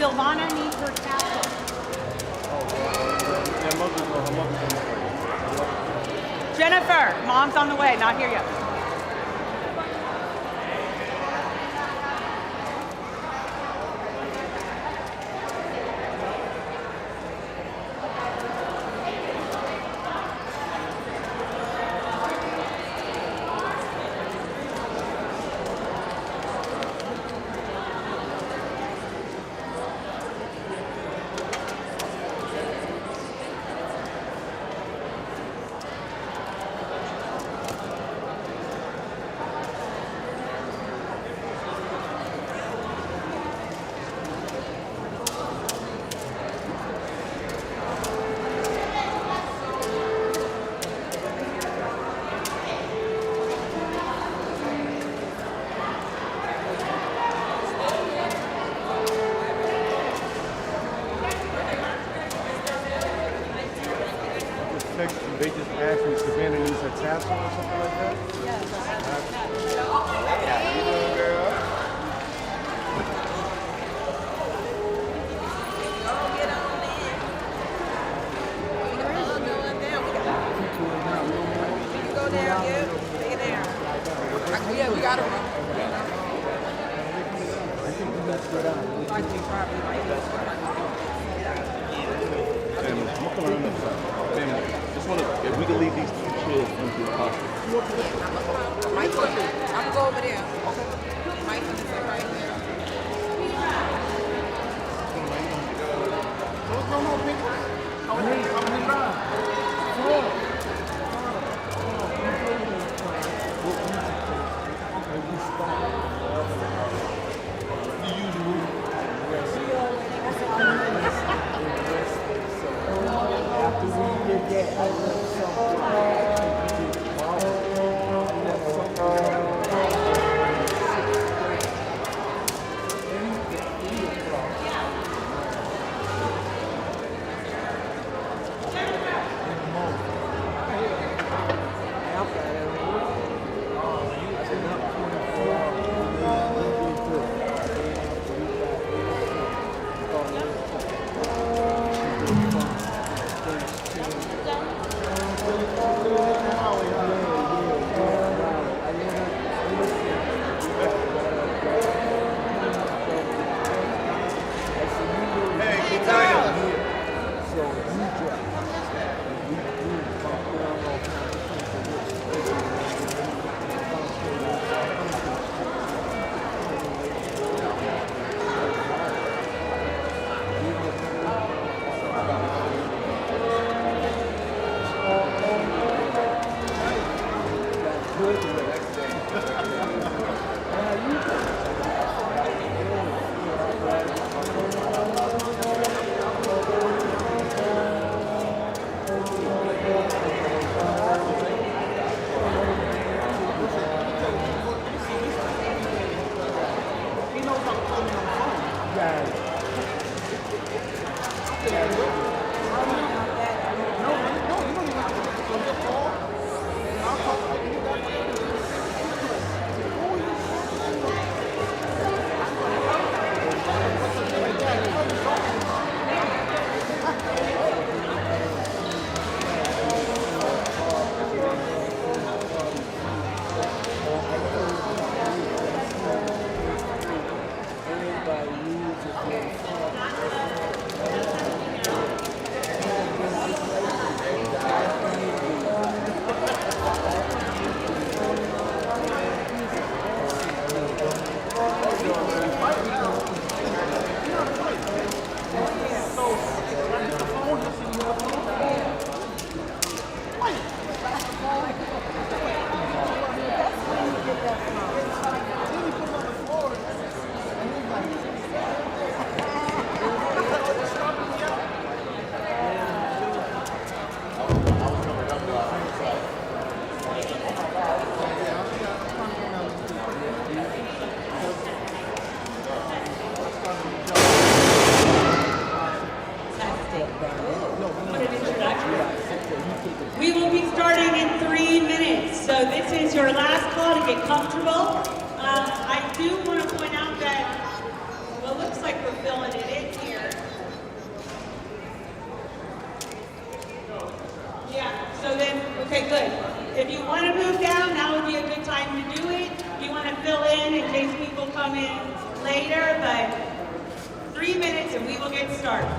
Silvana needs her tassel. Jennifer, mom's on the way, not here yet. They just asked me if Savannah needs her tassel or something like that? Yes. How you doing, girl? Yeah, we got it. I think we messed it up. Family, I'm gonna come around this side. Family, just wanna, if we can leave these two chairs empty as possible. Mike, I'm gonna go over there. Mike, is right there. What's going on, people? How many drive? Okay, good. If you want to move down, now would be a good time to do it. If you want to fill in case people come in later, but 3 minutes and we will get started.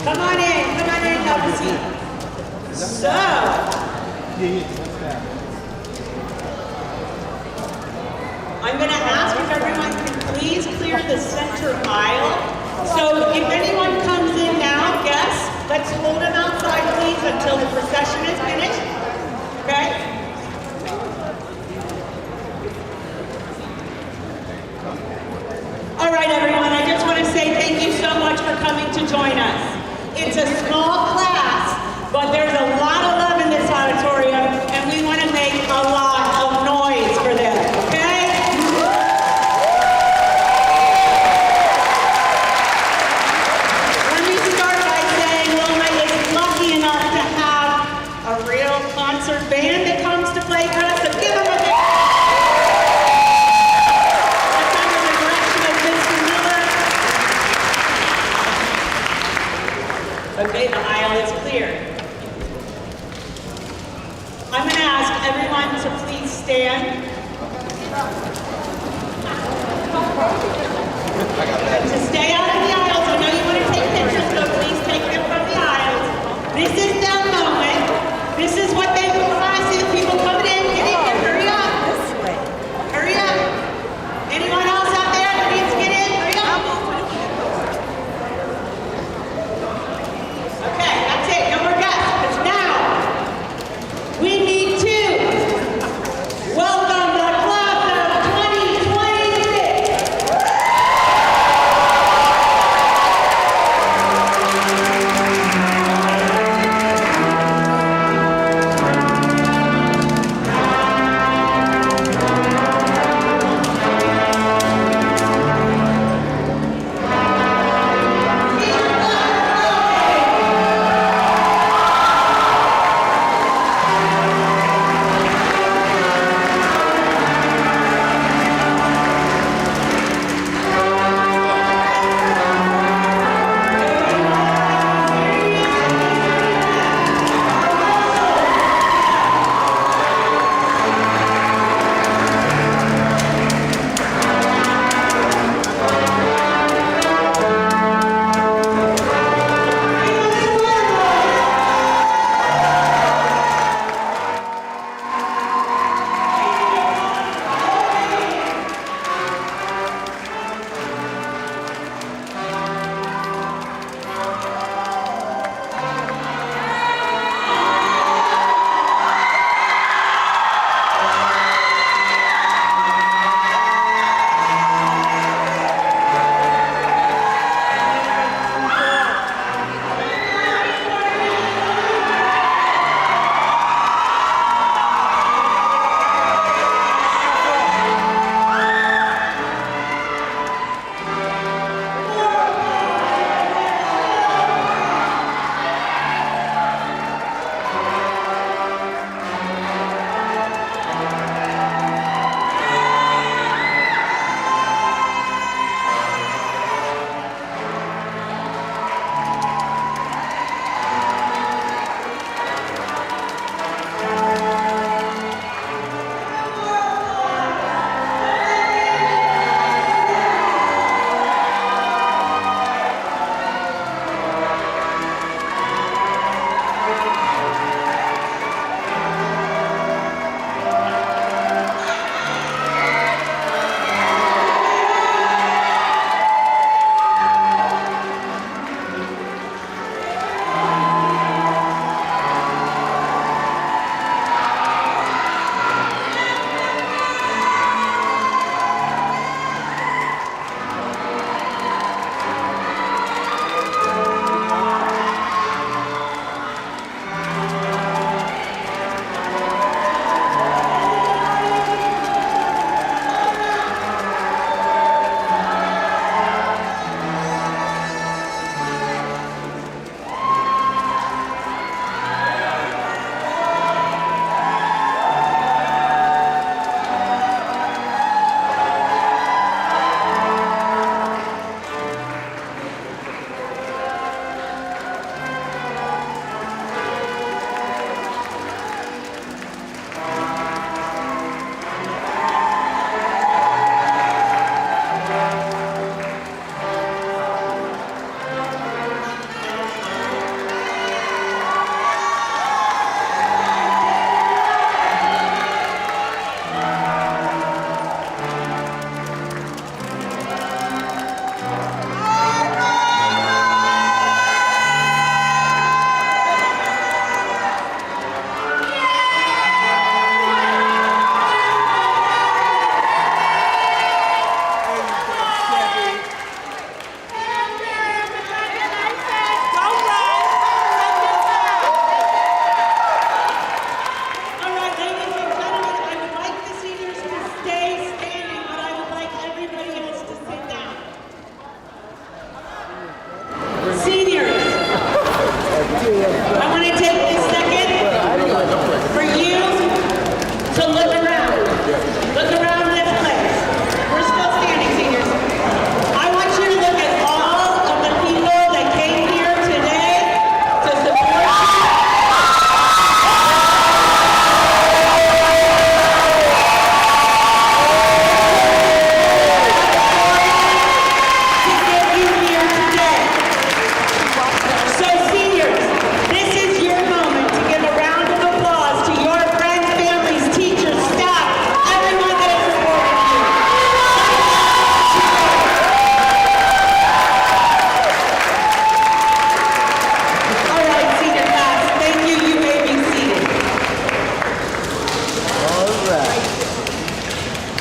Come on in, have a seat. So, I'm going to ask if everyone can please clear the center aisle. So if anyone comes in now, guests, let's hold them outside, please, until the procession is finished. Okay? All right, everyone, I just want to say thank you so much for coming to join us. It's a small class, but there's a lot of love in this auditorium, and we want to make a lot of noise for them, okay? Let me start by saying Wilma is lucky enough to have a real concert band that comes to play for us, so give them a big Okay, the aisle is clear. I'm going to ask everyone to please stand. To stay out of the aisles. I know you want to take pictures, so please take them from the aisles. This is their moment. This is what they want to see. People coming in, get in here, hurry up. Hurry up. Anyone else out there that needs to get in? Hurry up. Okay, that's it. No more guests. Because now we need to welcome the class of 2026.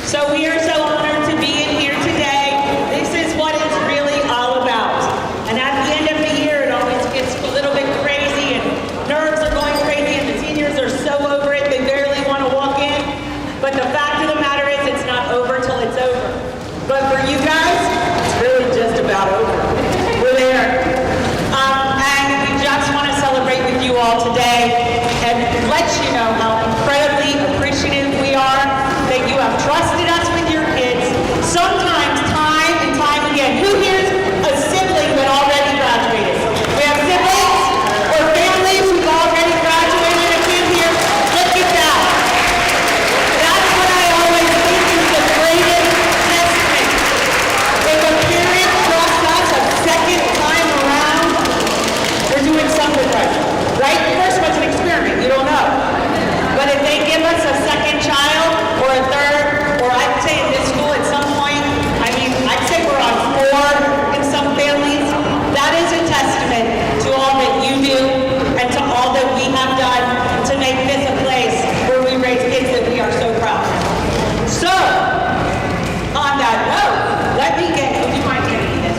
So we are so honored to be in here today. This is what it's really all about. And at the end of the year, it always gets a little bit crazy and nerves are going crazy and the seniors are so over it, they barely want to walk in. But the fact of the matter is it's not over till it's over. But for you guys, it's really just about over. We're there. And we just want to celebrate with you all today and let you know how incredibly appreciative we are that you have trusted us with your kids. Sometimes, time and time again, who here's a sibling that already graduated? We have siblings or families who've already graduated. A kid here, look at that. That's what I always think is the greatest testament. If a parent trusts us a second time around, we're doing something right. Right? The first one's an experiment, you don't know. But if they give us a second child or a third, or I'd say in this school at some point, I mean, I'd say we're on 4 in some families, that is a testament to all that you do and to all that we have done to make this a place where we raise kids that we are so proud of. So, on that note, let me get, would you mind getting me this?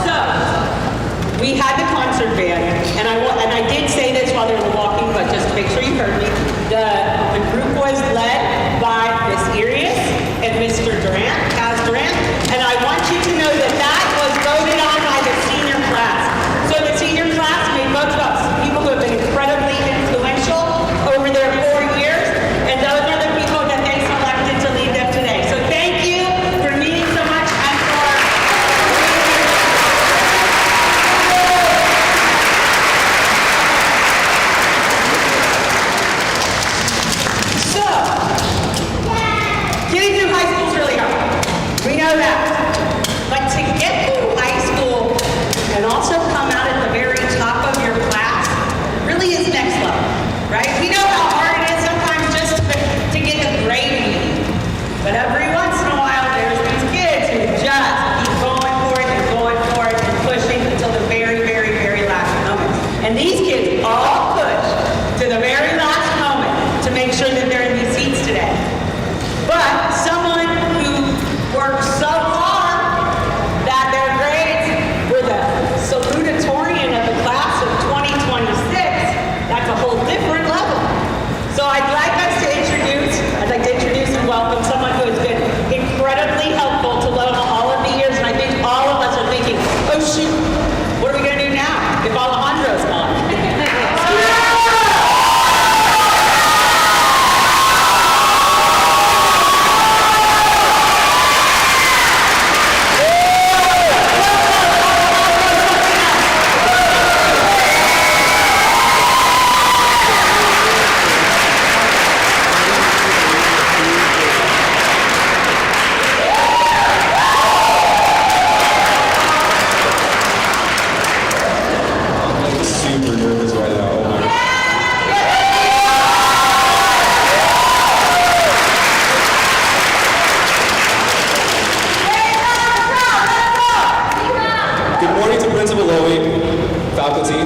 So, we had the concert band, and I did say this while they were walking, but just to make sure you heard me, the group was led by Miss Arias and Mr. Durant, Kaz Durant, and I want you to know that that was voted on by the senior class. So the senior class made votes about people who have been incredibly influential over their 4 years, and those are the people that they selected to lead them today. So thank you for meeting so much and for So, getting through high school is really hard. We know that. But to get through high school and also come out at the very top of your class really is next level, right? We know how hard it is sometimes just to get a grade. But every once in a while, there's these kids who just keep going for it and pushing until the very, very, very last moment. And these kids all push to the very last moment to make sure that they're in these seats today. But someone who worked so hard that their grades were the salutatorian of the class of 2026, that's a whole different level. So I'd like to introduce and welcome someone who has been incredibly helpful to Loma all of the years, and I think all of us are thinking, oh shoot, what are we going to do now if Alejandro's gone? I'm super nervous right now. Oh my God. Good morning to Principal Lowy, faculty,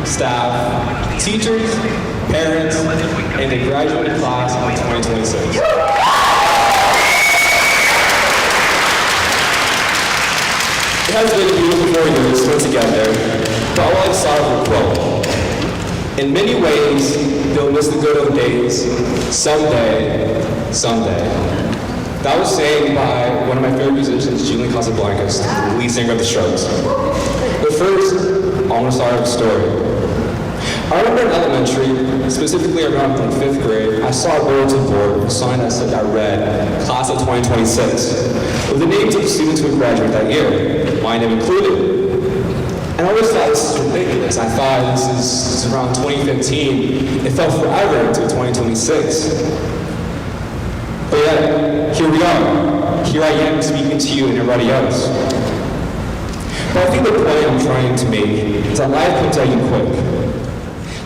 staff, teachers, parents, and the graduating class of 2026. It has been a beautiful 4 years put together, but I want to start with a quote. In many ways, they'll miss the good old days, someday. That was saying by one of my favorite musicians, Julian Casablancas, the lead singer of The Strokes. But first, I want to start with a story. I remember in elementary, specifically around 5th grade, I saw a bulletin board, a sign that said, I read, class of 2026, with the names of the students who would graduate that year, my name included. And I always thought this was ridiculous. I thought this is around 2015. It felt forever until 2026. But yet, here we are. Here I am speaking to you and everybody else. But I think the point I'm trying to make is that life comes at you quick.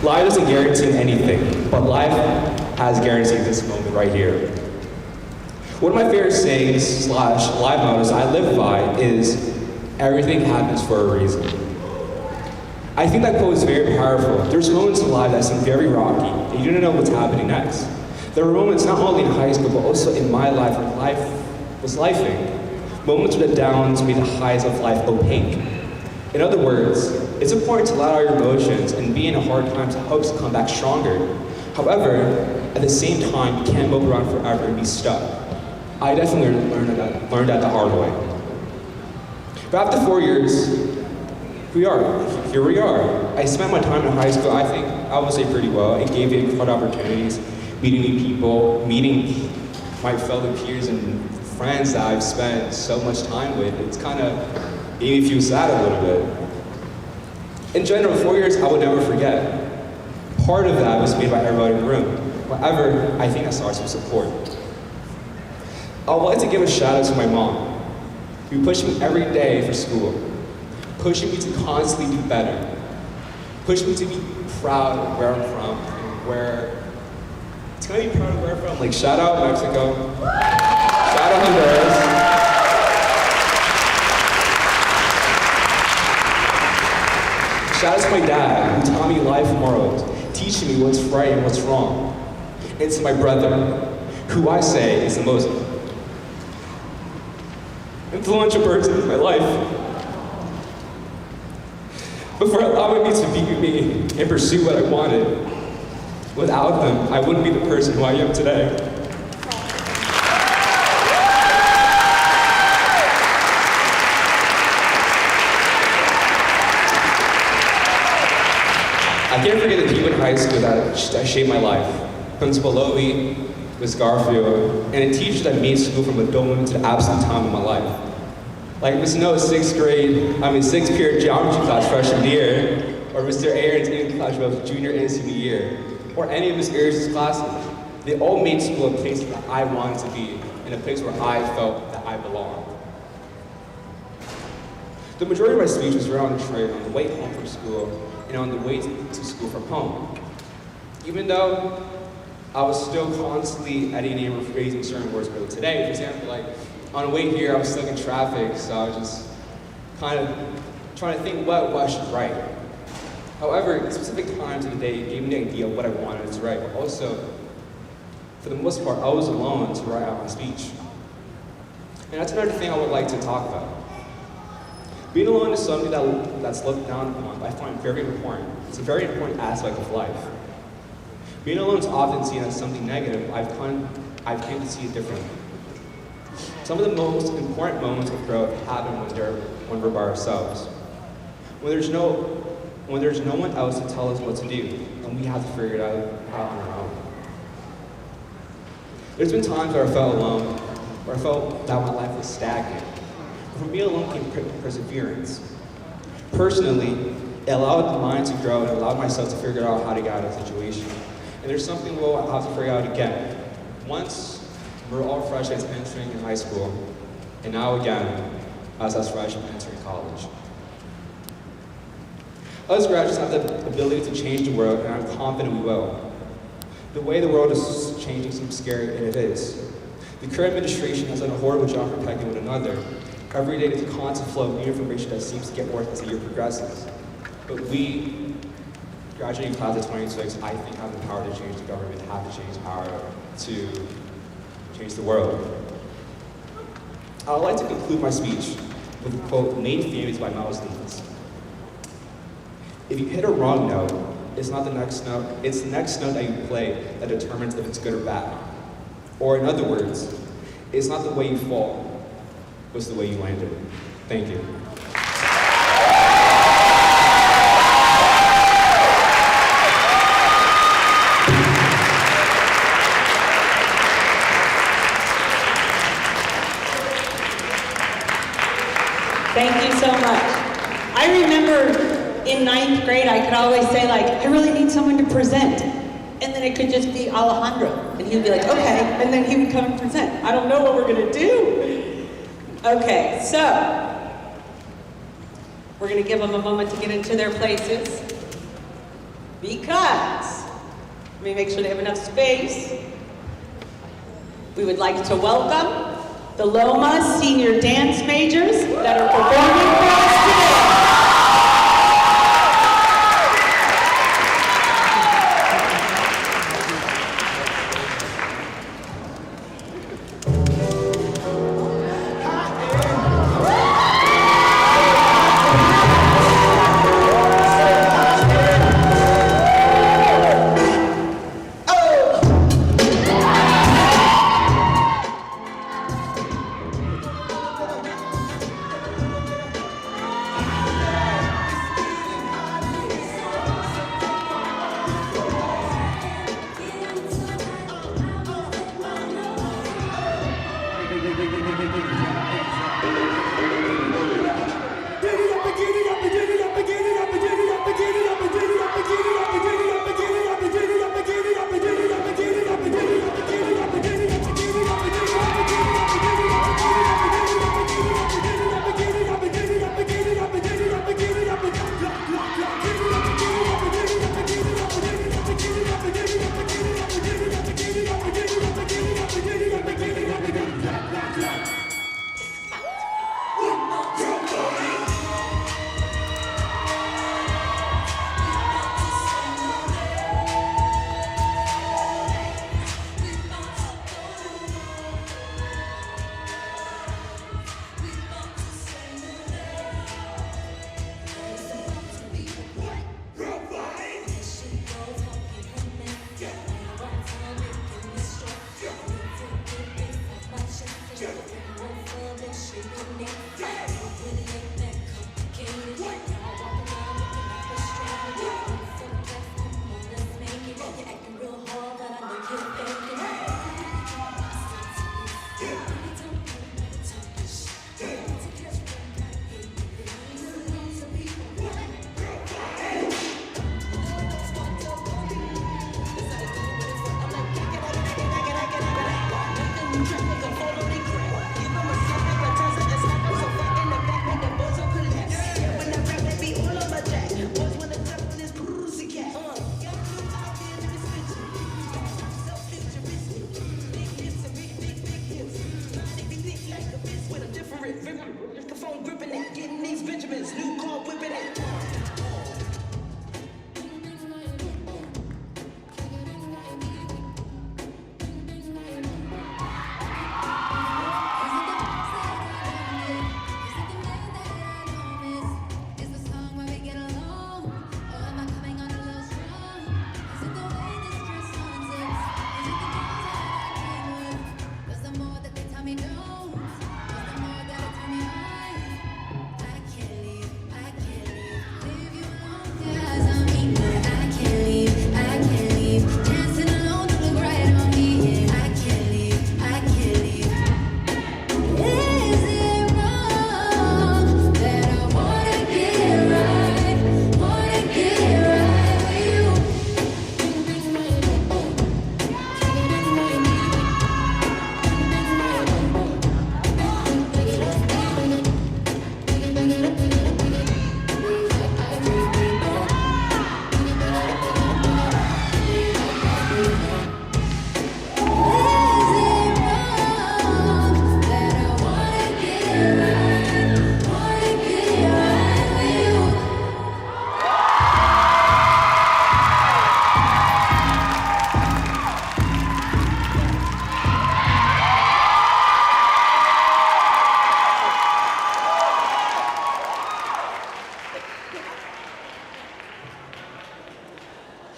Life doesn't guarantee anything, but life has guaranteed this moment right here. One of my favorite sayings / live mottos I live by is, everything happens for a reason. I think that quote is very powerful. There's moments in life that seem very rocky, and you don't know what's happening next. There were moments not only in high school, but also in my life where life was lifing. Moments where the downs made the highs of life opaque. In other words, it's important to let out your emotions and be in a hard time to help us come back stronger. However, at the same time, you can't move around forever and be stuck. I definitely learned that the hard way. But after 4 years, here we are. I spent my time in high school, I think I would say pretty well. It gave me incredible opportunities, meeting new people, meeting my fellow peers and friends that I've spent so much time with. It's kind of made me feel sad a little bit. In general, 4 years I would never forget. Part of that was made by everybody in the room. However, I think that starts with support. I would like to give a shout out to my mom, who pushed me every day for school, pushing me to constantly do better, pushing me to be proud of where I'm from, and it's gonna be proud of where I'm from. Like, shout out Mexico, shout out Honduras. Shout out to my dad, who taught me life morals, teaching me what's right and what's wrong. And to my brother, who I say is the most influential person in my life. But for allowing me to be me and pursue what I wanted. Without them, I wouldn't be the person who I am today. I can't forget the people in high school that shaped my life. Principal Lowy, Ms. Garfield, and the teachers that made school from a dull moment to the absolute time of my life. Like Ms. No's sixth period geometry class freshman year, or Mr. Aaron's English class both junior and senior year, or any of Ms. Ayers' classes. They all made school a place that I wanted to be, and a place where I felt that I belonged. The majority of my speech was around the train on the way home from school and on the way to school from home. Even though I was still constantly editing and rephrasing certain words, but today, for example, like on the way here, I was stuck in traffic, so I was just kind of trying to think what I should write. However, specific times of the day gave me the idea of what I wanted to write, but also, for the most part, I was alone to write out my speech. And that's another thing I would like to talk about. Being alone is something that's looked down upon, but I find very important. It's a very important aspect of life. Being alone is often seen as something negative. I've come to see it differently. Some of the most important moments of growth happen when we're by ourselves. When there's no one else to tell us what to do, and we have to figure it out on our own. There's been times where I felt alone, where I felt that my life was stagnant. From being alone came perseverance. Personally, it allowed the mind to grow and allowed myself to figure out how to get out of the situation. And there's something we'll have to figure out again. Once we're all freshmen entering in high school, and now again, as freshmen entering college. Us graduates have the ability to change the world, and I'm confident we will. The way the world is changing seems scary, and it is. The current administration has done a horrible job protecting one another. Every day there's a constant flow of new information that seems to get worse as the year progresses. But we, graduating class of 26, I think have the power to change the government, have to change power to change the world. I would like to conclude my speech with a quote made famous by Miles Davis. If you hit a wrong note, it's not the next note, it's the next note that you play that determines if it's good or bad. Or in other words, it's not the way you fall, it's the way you landed. Thank you. Thank you so much. I remember in 9th grade, I could always say like, I really need someone to present. And then it could just be Alejandro. And he'd be like, okay. And then he would come and present. I don't know what we're gonna do. Okay, so we're gonna give them a moment to get into their places because, let me make sure they have enough space. We would like to welcome the Loma senior dance majors that are performing for us today.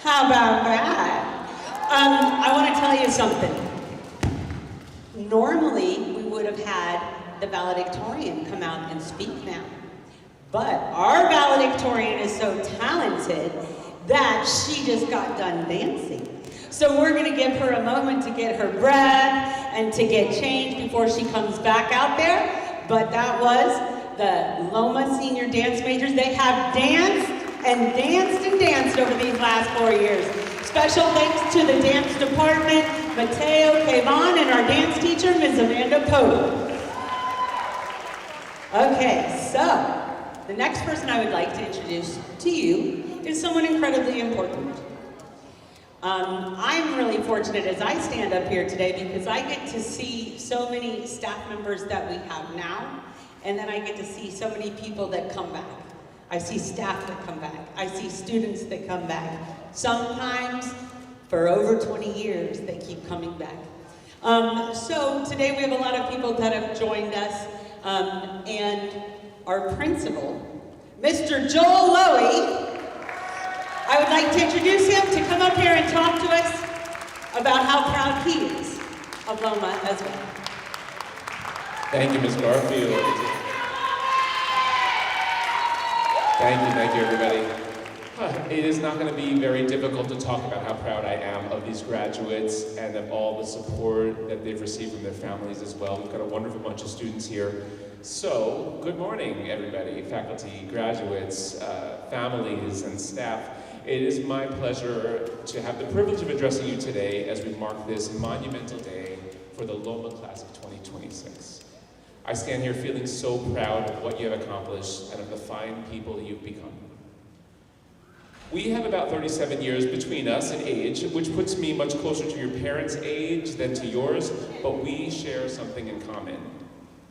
How about that? I want to tell you something. Normally, we would have had the valedictorian come out and speak now. But our valedictorian is so talented that she just got done dancing. So we're going to give her a moment to get her breath and to get changed before she comes back out there. But that was the Loma Senior Dance Majors. They have danced and danced and danced over these last 4 years. Special thanks to the dance department, Mateo Cavan, and our dance teacher, Ms. Amanda Pope. Okay, so the next person I would like to introduce to you is someone incredibly important. I'm really fortunate as I stand up here today because I get to see so many staff members that we have now, and then I get to see so many people that come back. I see staff that come back. I see students that come back. Sometimes, for over 20 years, they keep coming back. So today we have a lot of people that have joined us, and our principal, Mr. Joel Lowy, I would like to introduce him to come up here and talk to us about how proud he is of Loma as well. Thank you, Ms. Garfield. Thank you, everybody. It is not going to be very difficult to talk about how proud I am of these graduates and of all the support that they've received from their families as well. We've got a wonderful bunch of students here. So, good morning, everybody, faculty, graduates, families, and staff. It is my pleasure to have the privilege of addressing you today as we mark this monumental day for the Loma class of 2026. I stand here feeling so proud of what you have accomplished and of the fine people you've become. We have about 37 years between us in age, which puts me much closer to your parents' age than to yours, but we share something in common.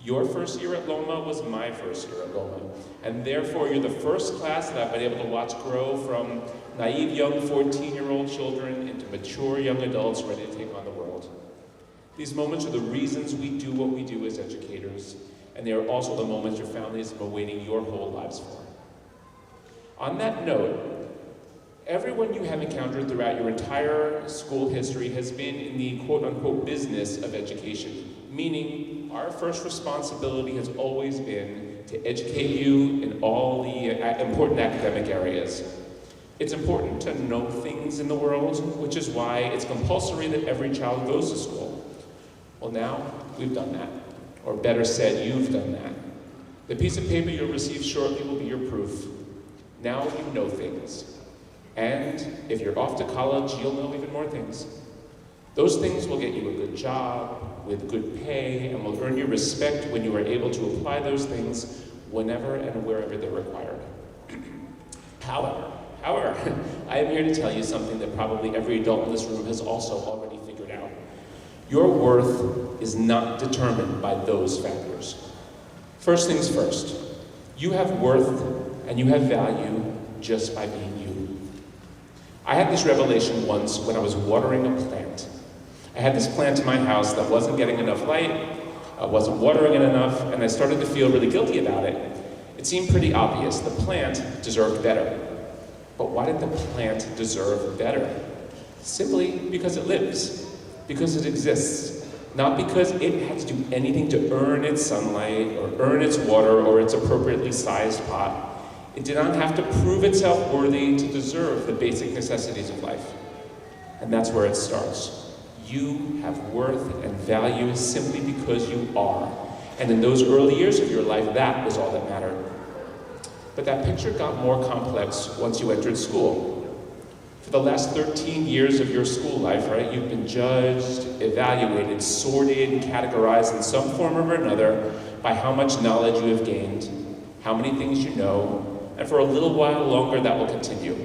Your first year at Loma was my first year at Loma, and therefore you're the first class that I've been able to watch grow from naive young 14-year-old children into mature young adults ready to take on the world. These moments are the reasons we do what we do as educators, and they are also the moments your families have been waiting your whole lives for. On that note, everyone you have encountered throughout your entire school history has been in the quote-unquote business of education, meaning our first responsibility has always been to educate you in all the important academic areas. It's important to know things in the world, which is why it's compulsory that every child goes to school. Well, now we've done that, or better said, you've done that. The piece of paper you'll receive shortly will be your proof. Now you know things. And if you're off to college, you'll know even more things. Those things will get you a good job, with good pay, and will earn you respect when you are able to apply those things whenever and wherever they're required. However, I am here to tell you something that probably every adult in this room has also already figured out. Your worth is not determined by those factors. First things first, you have worth and you have value just by being you. I had this revelation once when I was watering a plant. I had this plant in my house that wasn't getting enough light, I wasn't watering it enough, and I started to feel really guilty about it. It seemed pretty obvious. The plant deserved better. But why did the plant deserve better? Simply because it lives, because it exists, not because it had to do anything to earn its sunlight or earn its water or its appropriately sized pot. It did not have to prove itself worthy to deserve the basic necessities of life. And that's where it starts. You have worth and value simply because you are. And in those early years of your life, that was all that mattered. But that picture got more complex once you entered school. For the last 13 years of your school life, right, you've been judged, evaluated, sorted, and categorized in some form or another by how much knowledge you have gained, how many things you know, and for a little while longer that will continue.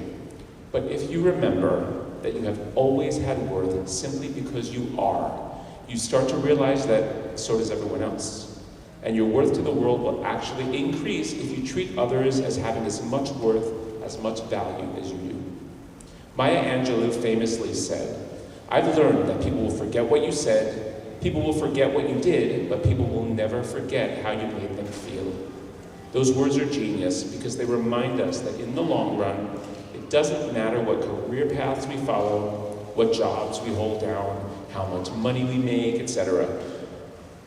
But if you remember that you have always had worth simply because you are, you start to realize that so does everyone else. And your worth to the world will actually increase if you treat others as having as much worth, as much value as you do. Maya Angelou famously said, "I've learned that people will forget what you said, people will forget what you did, but people will never forget how you made them feel." Those words are genius because they remind us that in the long run, it It doesn't matter what career paths we follow, what jobs we hold down, how much money we make, etc.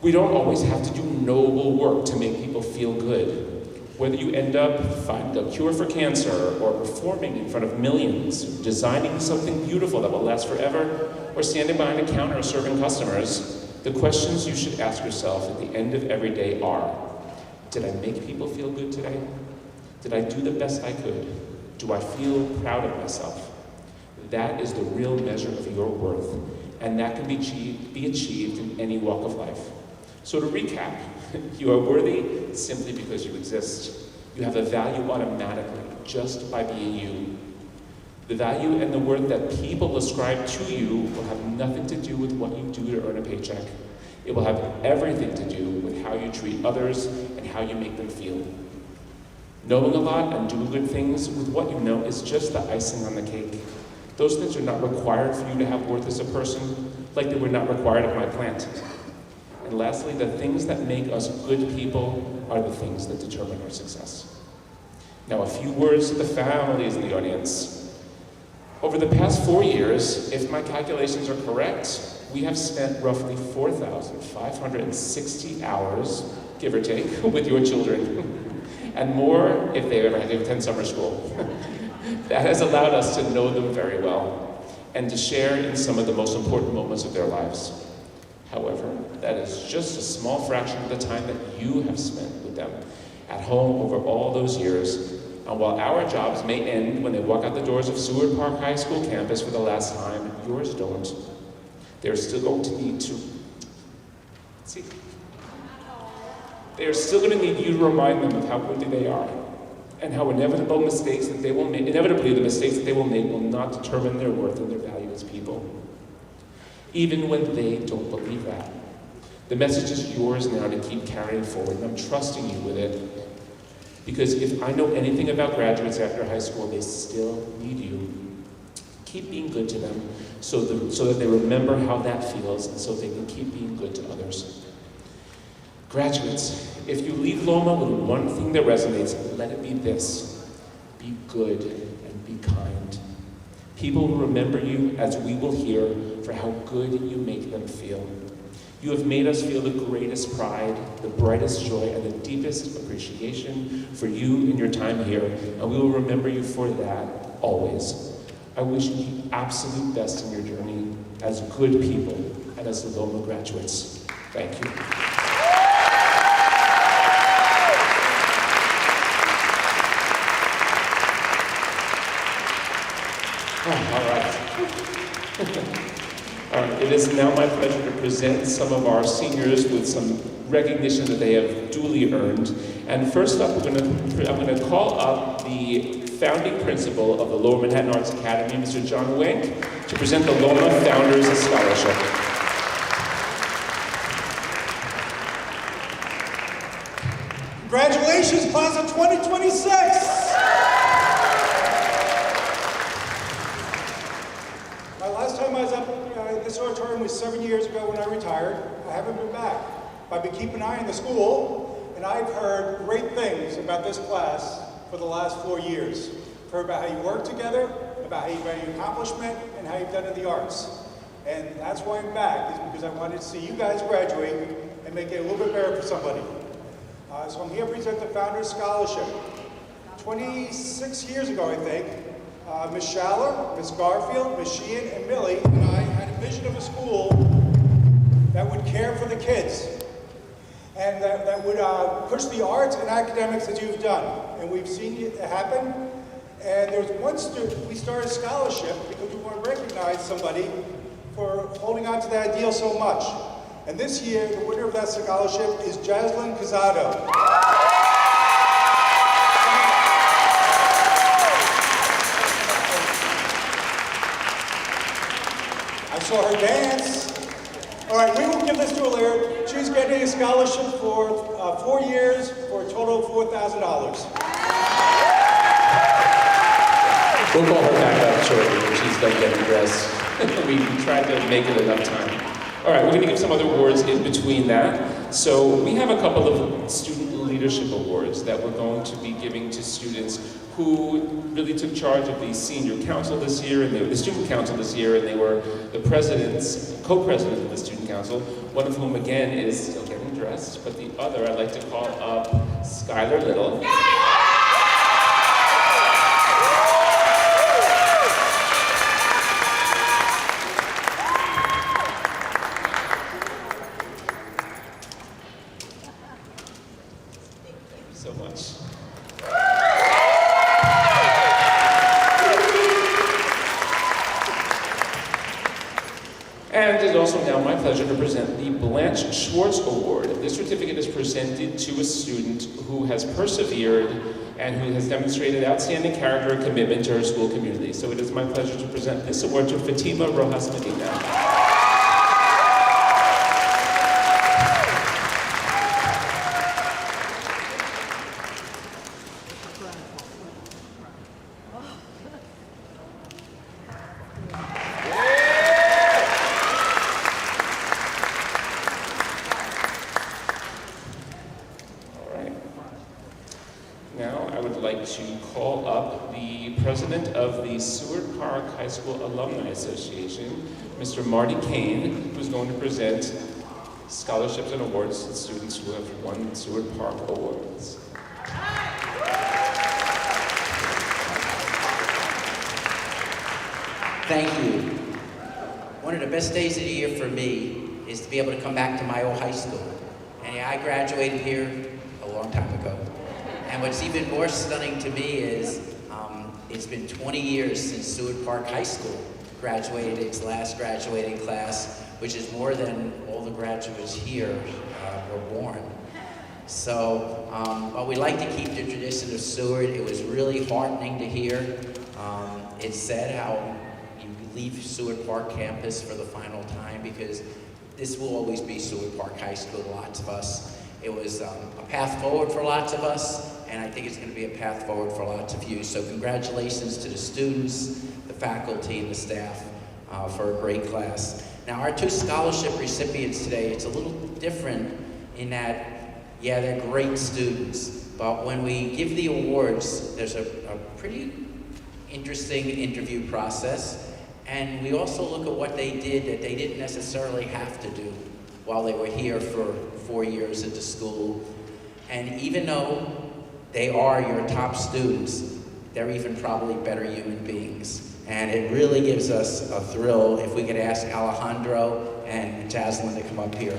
We don't always have to do noble work to make people feel good. Whether you end up finding a cure for cancer, or performing in front of millions, designing something beautiful that will last forever, or standing behind a counter serving customers, the questions you should ask yourself at the end of every day are, did I make people feel good today? Did I do the best I could? Do I feel proud of myself? That is the real measure of your worth, and that can be achieved in any walk of life. So to recap, you are worthy simply because you exist. You have a value automatically just by being you. The value and the worth that people ascribe to you will have nothing to do with what you do to earn a paycheck. It will have everything to do with how you treat others and how you make them feel. Knowing a lot and doing good things with what you know is just the icing on the cake. Those things are not required for you to have worth as a person, like they were not required at my plant. And lastly, the things that make us good people are the things that determine our success. Now, a few words to the families in the audience. Over the past 4 years, if my calculations are correct, we have spent roughly 4,560 hours, give or take, with your children, and more if they ever had to attend summer school. That has allowed us to know them very well and to share in some of the most important moments of their lives. However, that is just a small fraction of the time that you have spent with them at home over all those years. And while our jobs may end when they walk out the doors of Seward Park High School campus for the last time, yours don't. They're still going to need to, they are still going to need you to remind them of how worthy they are, and how inevitably the mistakes that they will make will not determine their worth and their value as people. Even when they don't believe that. The message is yours now to keep carrying forward, and I'm trusting you with it. Because if I know anything about graduates after high school, they still need you. Keep being good to them so that they remember how that feels, and so they can keep being good to others. Graduates, if you leave Loma with one thing that resonates, let it be this: be good and be kind. People will remember you, as we will hear, for how good you make them feel. You have made us feel the greatest pride, the brightest joy, and the deepest appreciation for you in your time here, and we will remember you for that always. I wish you the absolute best in your journey as good people and as Loma graduates. Thank you. All right. It is now my pleasure to present some of our seniors with some recognition that they have duly earned. And first up, I'm going to call up the founding principal of the Lower Manhattan Arts Academy, Mr. John Wenk, to present the Loma Founders Scholarship. Congratulations, class of 2026! My last time I was up this auditorium was 7 years ago when I retired. I haven't been back. I've been keeping an eye on the school, and I've heard great things about this class for the last 4 years. I've heard about how you work together, about how you value accomplishment, and how you've done in the arts. And that's why I'm back, is because I wanted to see you guys graduate and make it a little bit better for somebody. So I'm here to present the Founders Scholarship. 26 years ago, I think, Ms. Schaller, Ms. Garfield, Ms. Sheehan, and Millie and I had a vision of a school that would care for the kids and that would push the arts and academics as you've done. And we've seen it happen. And there was one student, we started a scholarship because we want to recognize somebody for holding on to that ideal so much. And this year, the winner of that scholarship is Jaslyn Casado. I saw her dance. All right, we will give this to her later. She's getting a scholarship for 4 years for a total of $4,000. We'll call her back up shortly when she's done getting dressed. We tried to make it enough time. All right, we're going to give some other awards in between that. So we have a couple of student leadership awards that we're going to be giving to students who really took charge of the senior council this year, and the student council this year, and they were the co-president of the student council, one of whom again is still getting dressed, but the other I'd like to call up Skylar Little. So much. And it is also now my pleasure to present the Blanche Schwartz Award. This certificate is presented to a student who has persevered and who has demonstrated outstanding character and commitment to her school community. So it is my pleasure to present this award to Fatima Rojas Medina. Now I would like to call up the president of the Seward Park High School Alumni Association, Mr. Marty Kane, who's going to present scholarships and awards to students who have won Seward Park awards. Thank you. One of the best days of the year for me is to be able to come back to my old high school. And yeah, I graduated here a long time ago. And what's even more stunning to me is it's been 20 years since Seward Park High School graduated its last graduating class, which is more than all the graduates here were born. So while we like to keep the tradition of Seward, it was really heartening to hear. It's sad how you leave Seward Park campus for the final time, because this will always be Seward Park High School to lots of us. It was a path forward for lots of us, and I think it's going to be a path forward for lots of you. So congratulations to the students, the faculty, and the staff for a great class. Now, our two scholarship recipients today, it's a little different in that, yeah, they're great students, but when we give the awards, there's a pretty interesting interview process, and we also look at what they did that they didn't necessarily have to do while they were here for 4 years at the school. And even though they are your top students, they're even probably better human beings. And it really gives us a thrill if we could ask Alejandro and Jaslyn to come up here.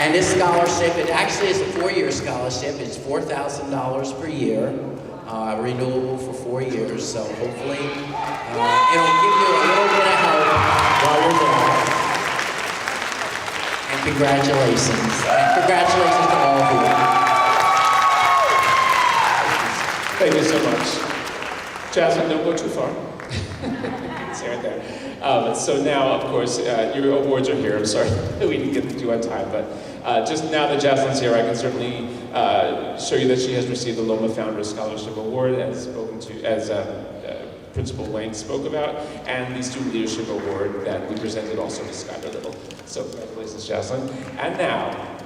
And this scholarship, it actually is a 4-year scholarship. It's $4,000 per year, renewable for 4 years. So hopefully it'll give you a little bit of help while you're there. And congratulations. And congratulations to all of you. Thank you so much. Jasmine, don't go too far. Stay right there. So now, of course, your awards are here. I'm sorry we didn't get to you on time, but just now that Jasmine's here, I can certainly show you that she has received the Loma Founders Scholarship Award, as Principal Wayne spoke about, and the Student Leadership Award that we presented also to Skylar Little. So congratulations, Jasmine. And now,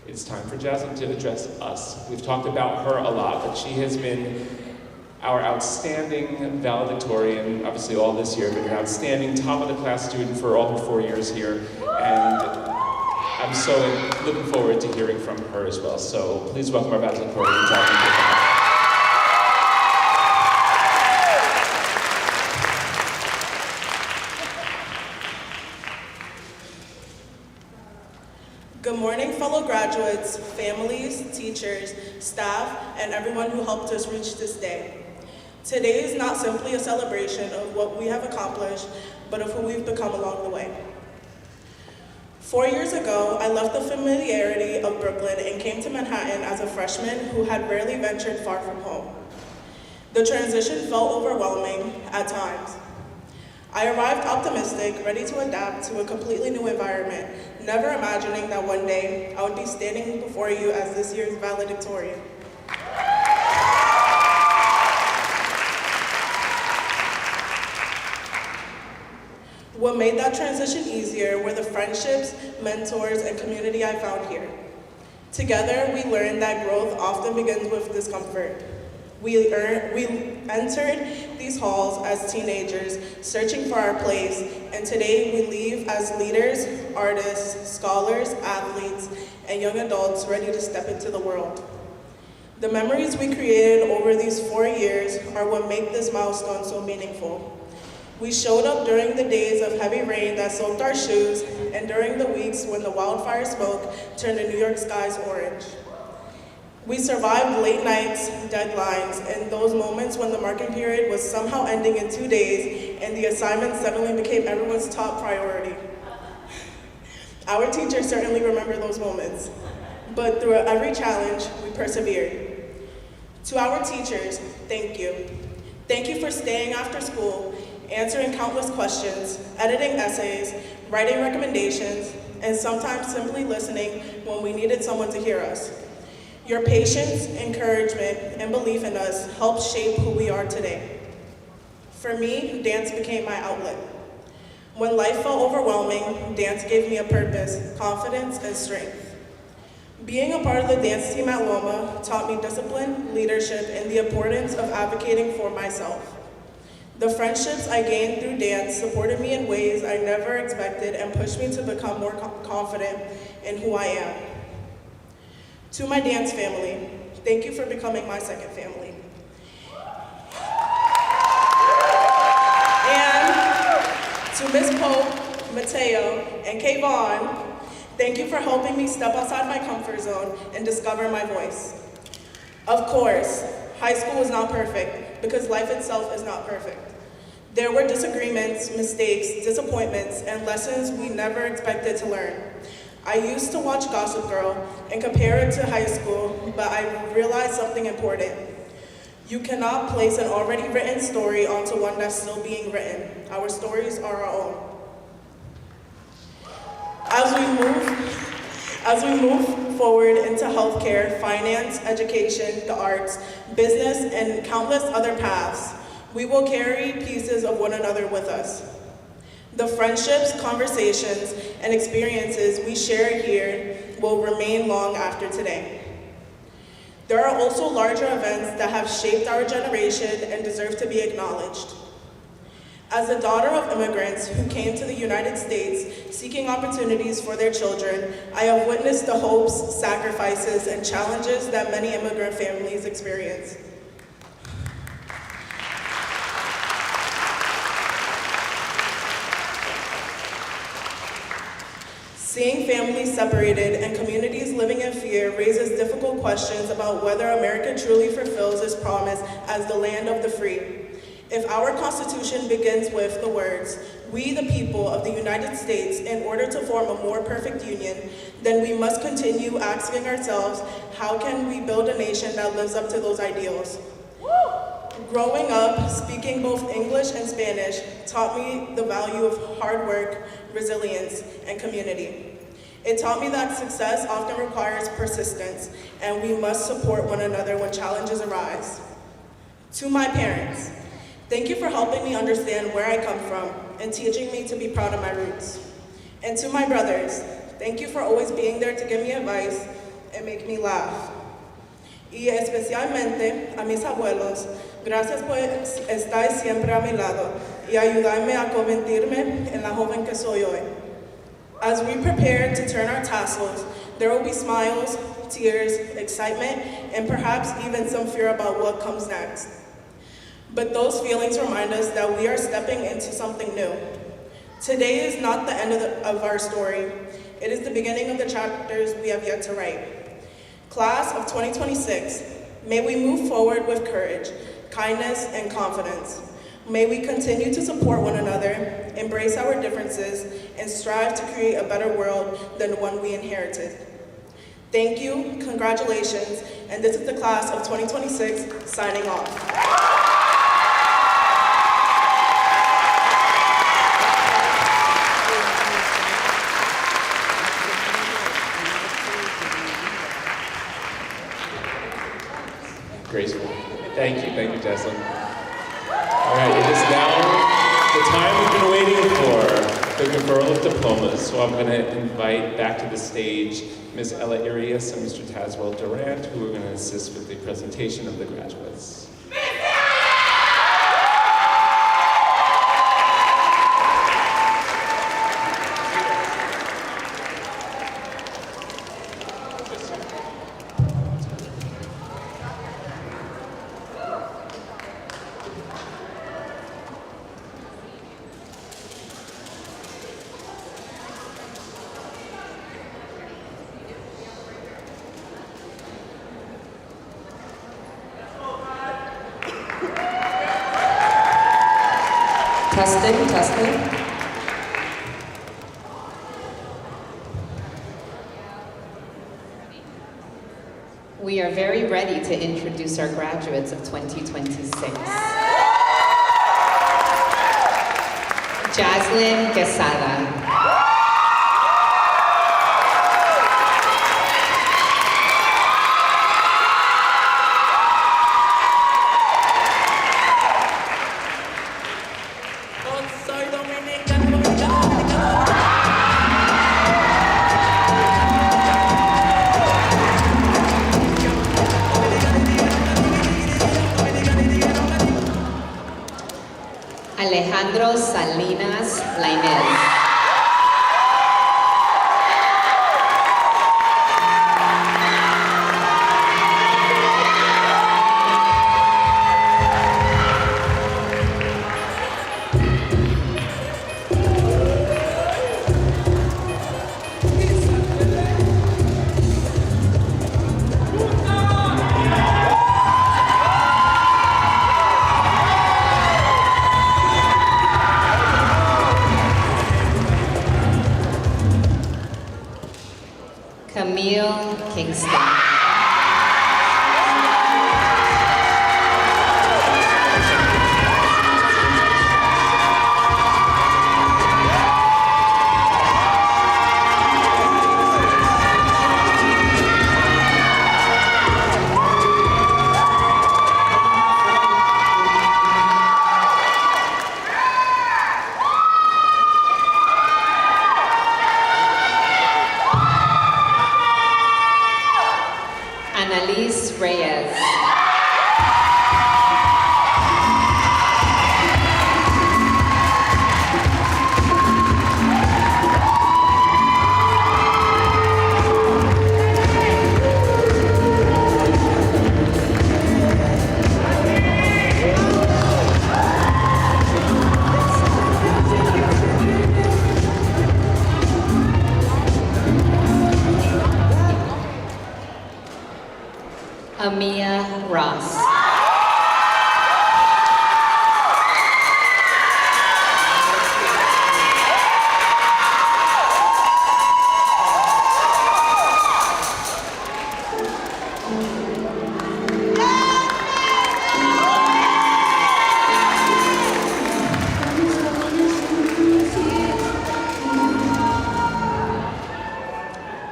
it's time for Jasmine to address us. We've talked about her a lot, but she has been our outstanding valedictorian, obviously all this year, but an outstanding top-of-the-class student for all her 4 years here. And I'm so looking forward to hearing from her as well. So please welcome our valedictorian, Jasmine. Good morning, fellow graduates, families, teachers, staff, and everyone who helped us reach this day. Today is not simply a celebration of what we have accomplished, but of who we've become along the way. 4 years ago, I left the familiarity of Brooklyn and came to Manhattan as a freshman who had rarely ventured far from home. The transition felt overwhelming at times. I arrived optimistic, ready to adapt to a completely new environment, never imagining that one day I would be standing before you as this year's valedictorian. What made that transition easier were the friendships, mentors, and community I found here. Together, we learned that growth often begins with discomfort. We entered these halls as teenagers, searching for our place, and today we leave as leaders, artists, scholars, athletes, and young adults ready to step into the world. The memories we created over these 4 years are what make this milestone so meaningful. We showed up during the days of heavy rain that soaked our shoes, and during the weeks when the wildfire smoke turned the New York skies orange. We survived late nights, deadlines, and those moments when the marking period was somehow ending in 2 days and the assignment suddenly became everyone's top priority. Our teachers certainly remember those moments, but through every challenge, we persevered. To our teachers, thank you. Thank you for staying after school, answering countless questions, editing essays, writing recommendations, and sometimes simply listening when we needed someone to hear us. Your patience, encouragement, and belief in us helped shape who we are today. For me, dance became my outlet. When life felt overwhelming, dance gave me a purpose, confidence, and strength. Being a part of the dance team at Loma taught me discipline, leadership, and the importance of advocating for myself. The friendships I gained through dance supported me in ways I never expected and pushed me to become more confident in who I am. To my dance family, thank you for becoming my second family. And to Ms. Pope, Mateo, and Kayvon, thank you for helping me step outside my comfort zone and discover my voice. Of course, high school is not perfect because life itself is not perfect. There were disagreements, mistakes, disappointments, and lessons we never expected to learn. I used to watch Gossip Girl and compare it to high school, but I realized something important. You cannot place an already written story onto one that's still being written. Our stories are our own. As we move forward into healthcare, finance, education, the arts, business, and countless other paths, we will carry pieces of one another with us. The friendships, conversations, and experiences we share here will remain long after today. There are also larger events that have shaped our generation and deserve to be acknowledged. As a daughter of immigrants who came to the United States seeking opportunities for their children, I have witnessed the hopes, sacrifices, and challenges that many immigrant families experience. Seeing families separated and communities living in fear raises difficult questions about whether America truly fulfills its promise as the land of the free. If our Constitution begins with the words, "We the people of the United States, in order to form a more perfect union," then we must continue asking ourselves, how can we build a nation that lives up to those ideals? Growing up, speaking both English and Spanish taught me the value of hard work, resilience, and community. It taught me that success often requires persistence, and we must support one another when challenges arise. To my parents, thank you for helping me understand where I come from and teaching me to be proud of my roots. And to my brothers, thank you for always being there to give me advice and make me laugh. Y especialmente a mis abuelos, gracias por estar siempre a mi lado y ayudarme a convertirme en la joven que soy hoy. As we prepare to turn our tassels, there will be smiles, tears, excitement, and perhaps even some fear about what comes next. But those feelings remind us that we are stepping into something new. Today is not the end of our story. It is the beginning of the chapters we have yet to write. Class of 2026, may we move forward with courage, kindness, and confidence. May we continue to support one another, embrace our differences, and strive to create a better world than the one we inherited. Thank you, congratulations, and this is the class of 2026 signing off. graceful. Thank you, Jesselyn. All right, it is now the time we've been waiting for, the conferral of diplomas. So I'm going to invite back to the stage Ms. Ella Arias and Mr. Tazwell Durant, who are going to assist with the presentation of the graduates. Testing. We are very ready to introduce our graduates of 2026. Jaslyn Quesada. Alejandro Salinas Lainez. Camille Kingston. Annalise Reyes. Amia Ross.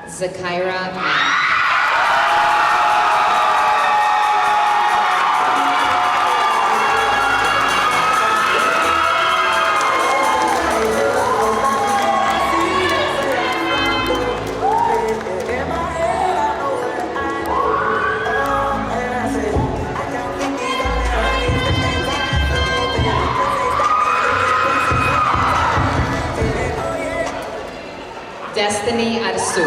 Zakaira Mack. Destiny Arsu.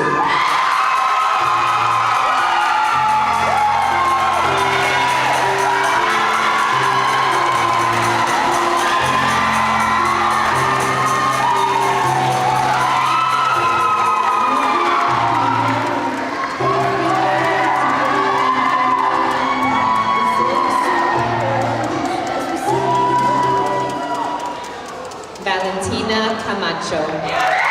Valentina Camacho.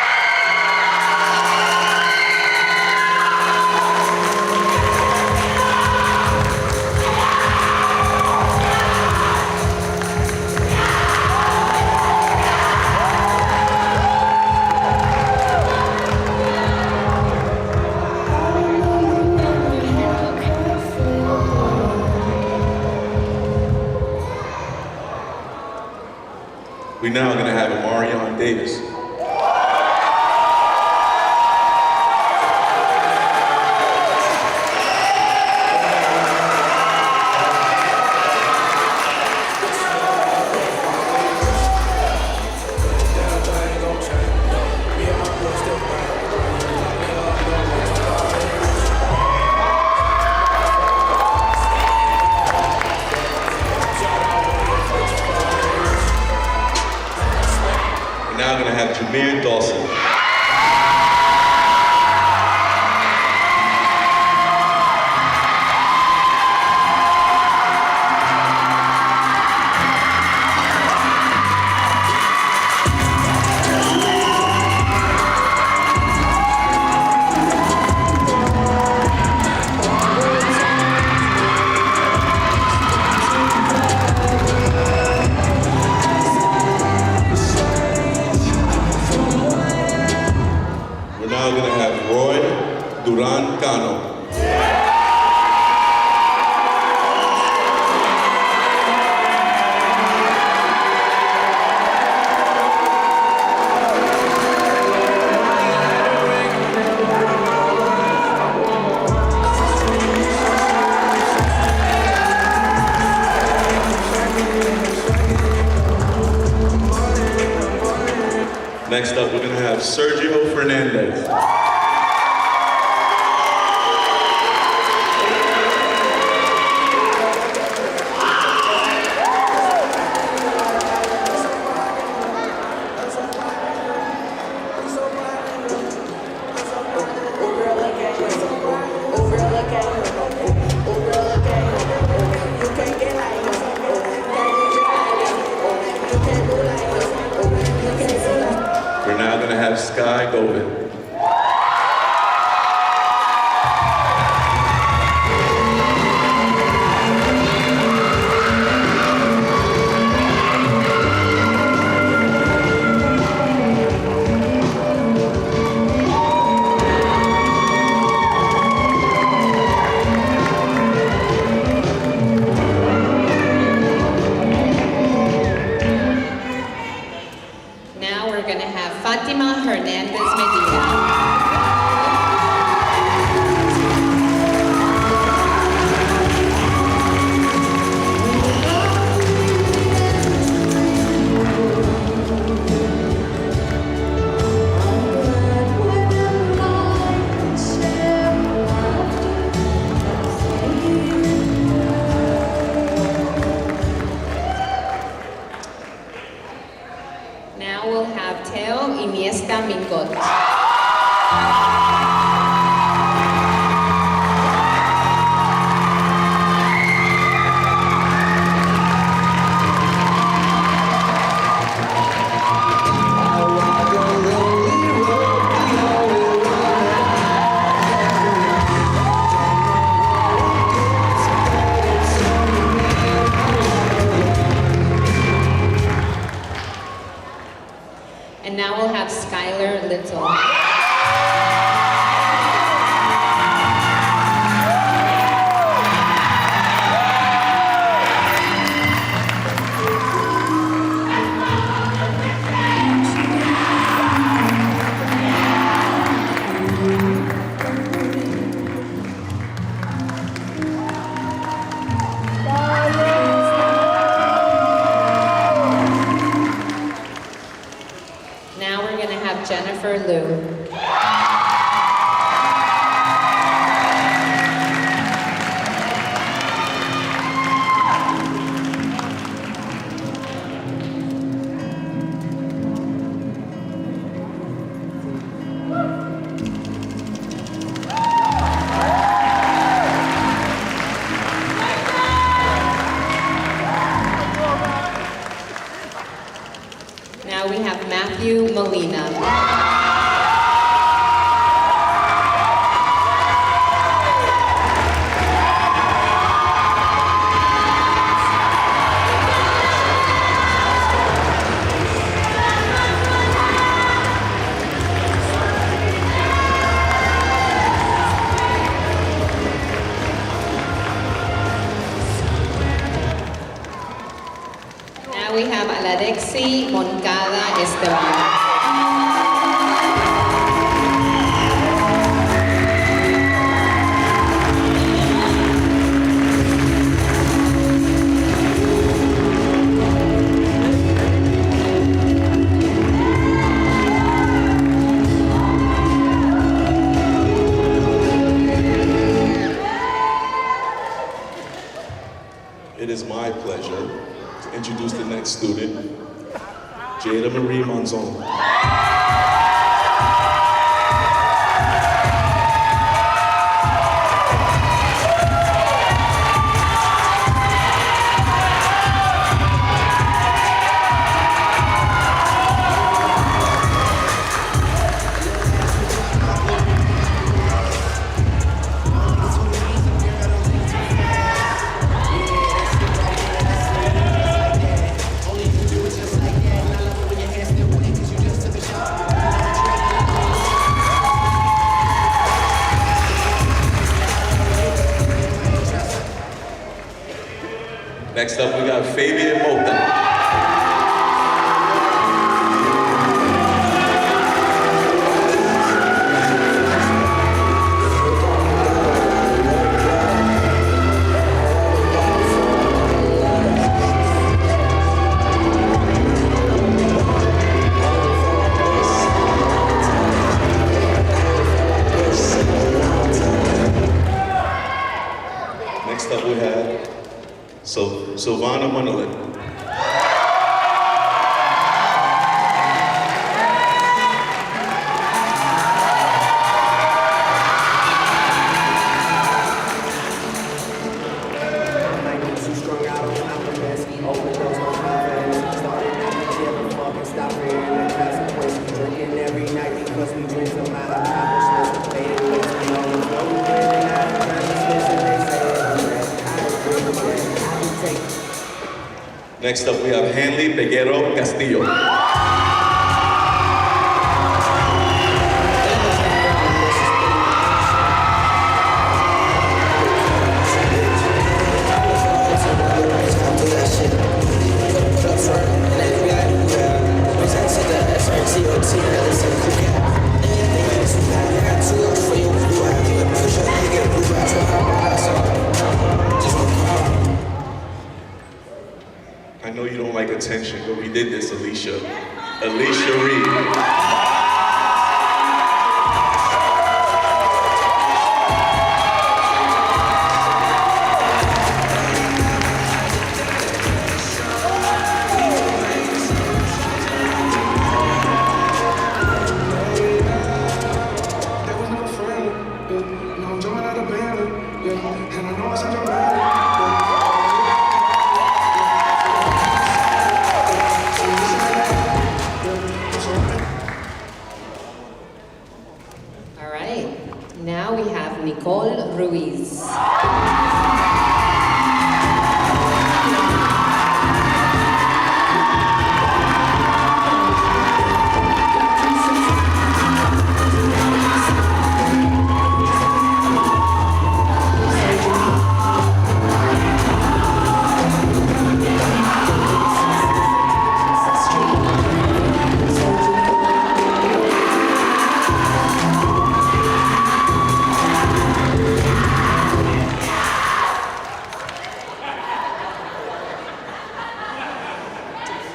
now going to have Amarion Davis. Now I'm going to have Jameer Dawson. Now we're going to have Roy Duran Cano. Next up, we're going to have Sergio Fernandez. We're now going to have Sky Govan. Now we're going to have Fatima Hernandez Medina. Now we'll have Teo Iniesta Mingot. And now we'll have Skylar Little. Now we're going to have Jennifer Liu. Now we have Matthew Molina. Now we have Alexis Lexi Moncada Esteban. It is my pleasure to introduce the next student, Jada Marie Monzon. Next up, we got Fabian Mota. Next up, we have Silvana Manolin. Next up, we have Hanley Peguero Castillo. I know you don't like attention, but we did this, Alicia. Alicia Reed. Now we have Nicole Ruiz.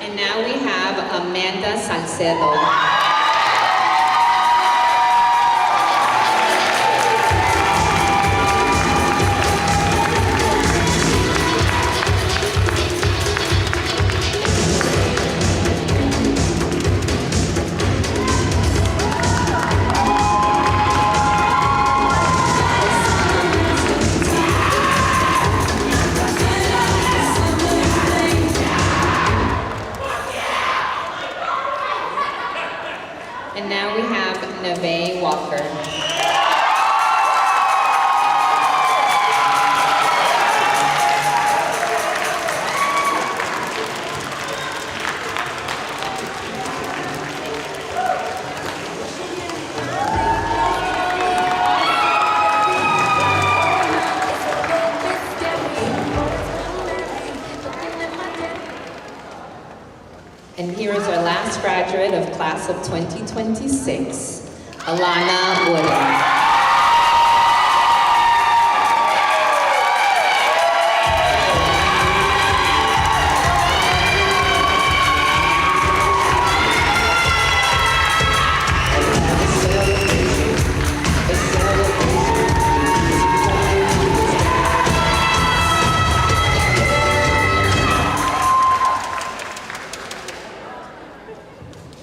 And now we have Amanda Salcedo. And now we have Neve Walker. And last graduate of class of 2026, Alana Woodard.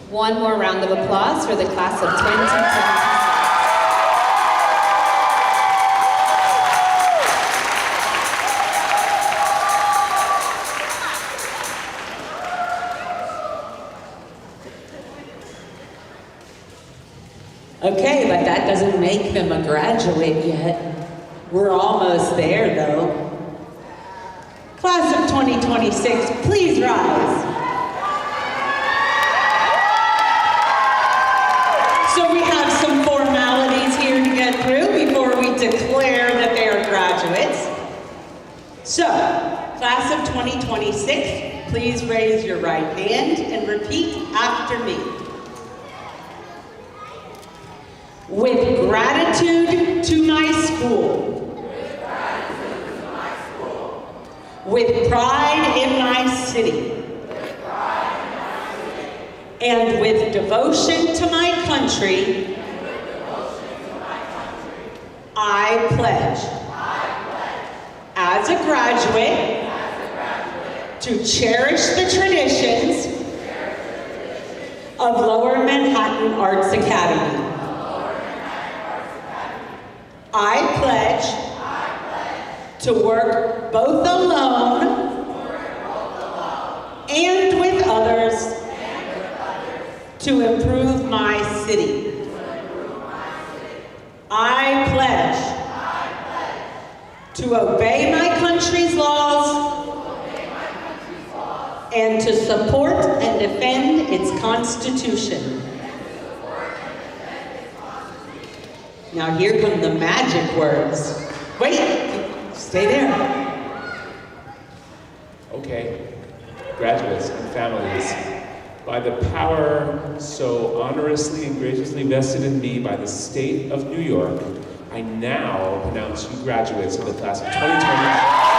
One more round of applause for the class of 2020. Okay, but that doesn't make them a graduate yet. We're almost there, though. Class of 2026, please rise. So we have some formalities here to get through before we declare that they are graduates. So, class of 2026, please raise your right hand and repeat after me. With gratitude to my school. With pride in my city. And with devotion to my country, I pledge, as a graduate, to cherish the traditions of Lower Manhattan Arts Academy. I pledge to work both alone and with others to improve my city. I pledge to obey my country's laws and to support and defend its Constitution. Now here come the magic words. Wait, stay there. Okay, graduates and families, by the power so honorously and graciously vested in me by the state of New York, I now pronounce you graduates of the class of 2020.